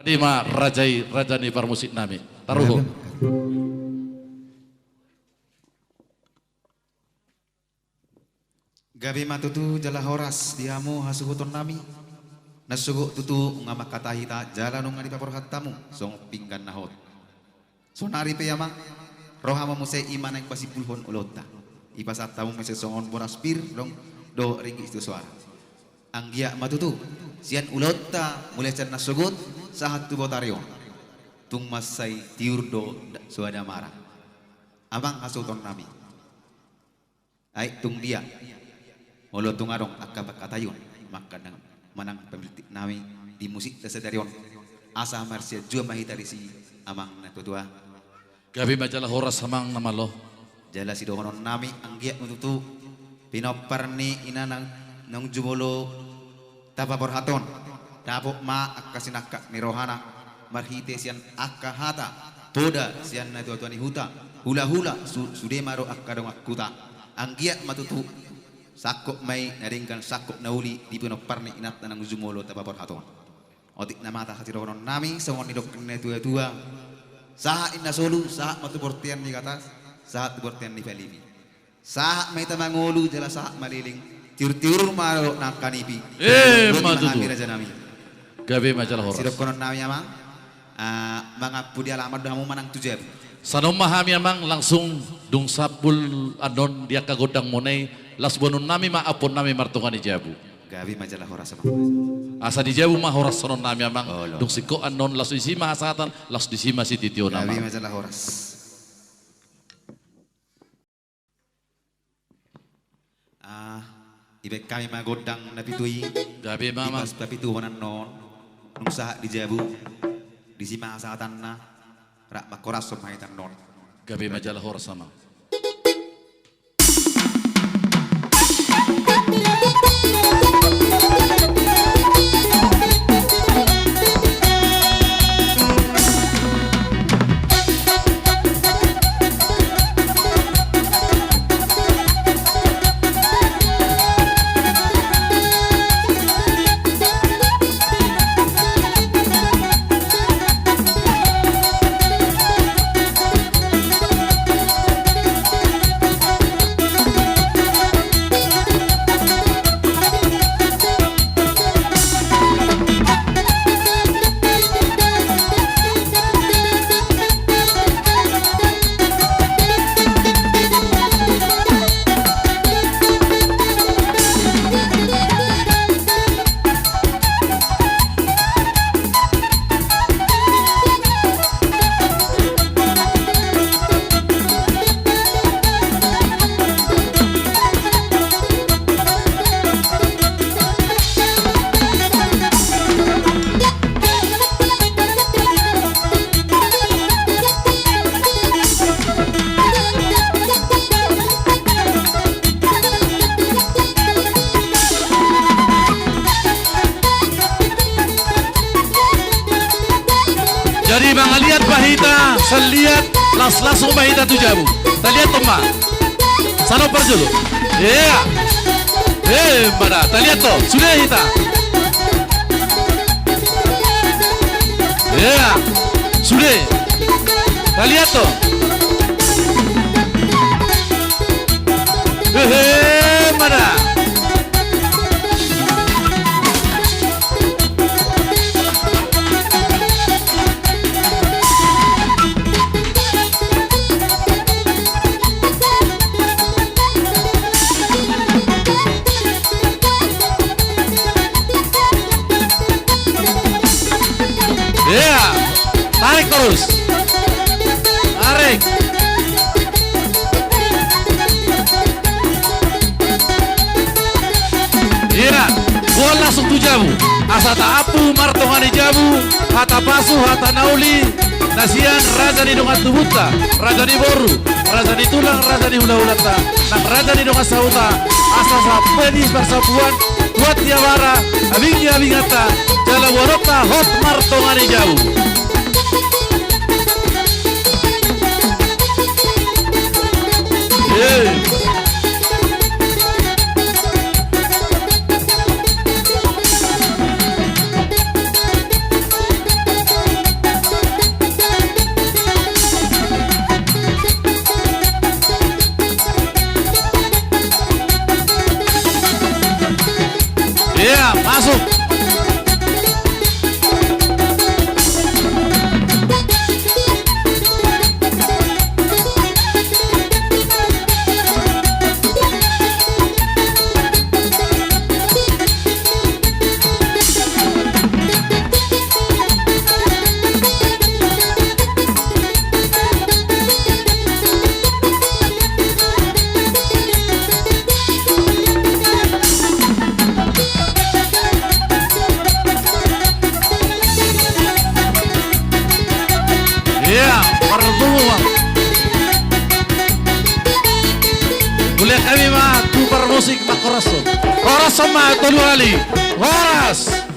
Lima rajani parmusik nami. Taruh. Gabi matutu jala horas diamu hasuguton nami. Nasugo tutu ngamak katahita jala nung ngadi papor hatamu song pinggan nahot. Sonari peyama rohama muse iman yang pasipulhon ulota. Ipasat tamu mese songon boraspir dong do ringgi itu suara. Anggia matutu sian ulota mulai can nasugut sahat tu botario. Tung masai tiurdo suada marah. Amang hasuton nami. Ai tung dia. Molo tung arong akabat katayun maka nang manang pemilik nami di musik tesedarion asa marsia jua mahitari si amang natutua Gabi majalah horas samang nama lo. jala si dohonon nami anggiat mututu pinoparni ina nang jumolo tapa porhaton dapok ma akasinaka ni rohana marhite sian akahata toda sian natuatuani huta hula sude maro akadong akuta anggiat matutu sakop may naringkan sakop nauli di pinoparni inat nang jumolo tapa porhaton otik na mata hati rohonon nami songon nidok kene tua saha inna solu saha matu portian di atas saha tu portian di Felipi saha may tamangulu jala saha maliling tiur maro nakanipi Matutu. nami Gabi majalah horas. sidok konon nami amang mga pudi alamat dahamu manang tujeb Sanom mahami amang langsung dung sapul adon dia kagodang monay las bonun nami maapon nami martungan di Jabu. gabi majalah horas amang Asa di Jabu mah horas sonon nami amang Oh, lo. dung siko anon las isima asatan las disima si titio nama. gabi majalah horas ibek kami magodang napitui Gabi mamang ipas papitu honan non nung saha di Jabu di sima asatan na rak makorasom mahitan non gabi majalah horas sama. Jadi mga lihat bahita, selihat las-lasong bahita tu Jabu. Talihat to ma. Sano perjulu? Iya. Pada, talihat to. Sudah hita. Iya. Sudah. Talihat to. Pada. Iya, tarik terus, tarik. Iya, gol langsung tu Jabu. Asata apu martongan di Jabu, hata pasu, hata nauli, nasian raja di dongat tubuta, raja di boru, raja di tulang, raja di hula-hulata, nak raja di dongat sauta, asasa pedis persapuan, buat tiawara, abingnya abingata, jala warokta hot martongan di Jabu. Iya, masuk. Iya, bertemu Bang. Boleh kami mah tukar musik mak koraso. Koraso mah tolu ali. Koras.